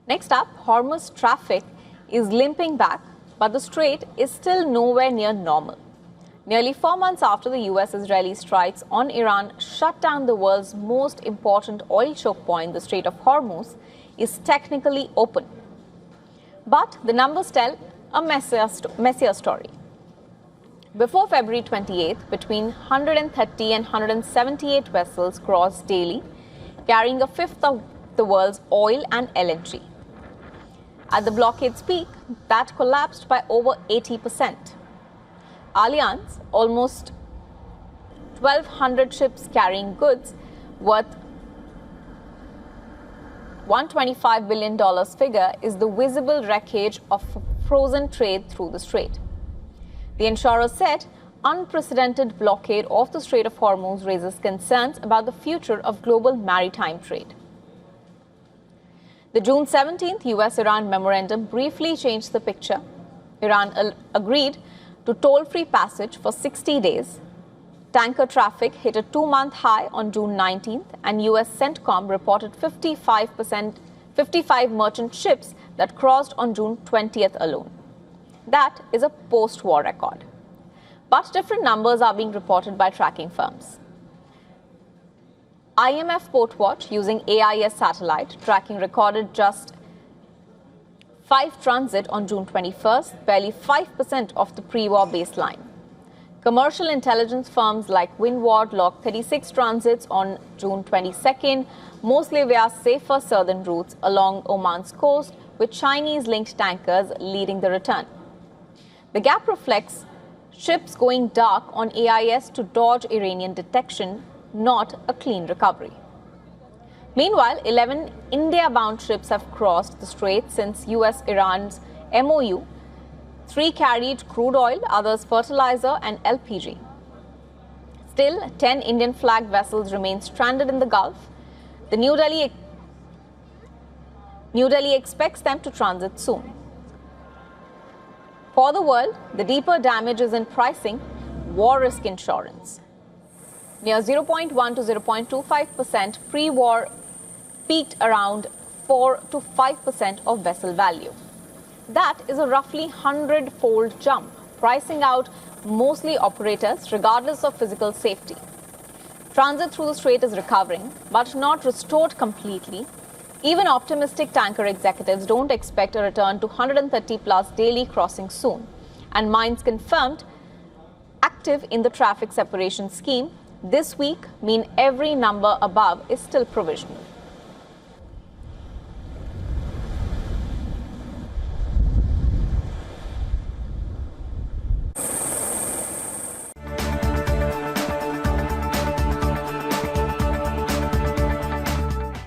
Next up, Hormuz traffic is limping back, but the strait is still nowhere near normal. Nearly 4 months after the US-Israeli strikes on Iran shut down the world's most important oil choke point, the Strait of Hormuz is technically open. But the numbers tell a messier story. Before February 28th, between 130 and 178 vessels crossed daily, carrying a fifth of the world's oil and LNG. At the blockade's peak, that collapsed by over 80%. Allianz, almost 1,200 ships carrying goods worth $125 billion figure, is the visible wreckage of frozen trade through the strait. The insurer said unprecedented blockade of the Strait of Hormuz raises concerns about the future of global maritime trade. The June 17th US-Iran memorandum briefly changed the picture. Iran agreed to toll-free passage for 60 days. Tanker traffic hit a 2-month high on June 19th, and US CENTCOM reported 55 merchant ships that crossed on June 20th alone. That is a post-war record. But different numbers are being reported by tracking firms. IMF Portwatch, using AIS satellite tracking, recorded just 5 transit on June 21st, barely 5% of the pre-war baseline. Commercial intelligence firms like Windward logged 36 transits on June 22nd, mostly via safer southern routes along Oman's coast, with Chinese-linked tankers leading the return. The gap reflects ships going dark on AIS to dodge Iranian detection, not a clean recovery. Meanwhile, 11 India-bound ships have crossed the strait since US-Iran's MOU. 3 carried crude oil, others fertilizer and LPG. Still, 10 Indian-flagged vessels remain stranded in the Gulf. The New Delhi expects them to transit soon. For the world, the deeper damage is in pricing war risk insurance. Near 0.1 to 0.25% pre-war peaked around 4 to 5% of vessel value. That is a roughly 100-fold jump, pricing out mostly operators regardless of physical safety. Transit through the strait is recovering, but not restored completely. Even optimistic tanker executives don't expect a return to 130-plus daily crossings soon, and mines confirmed active in the traffic separation scheme this week mean every number above is still provisional.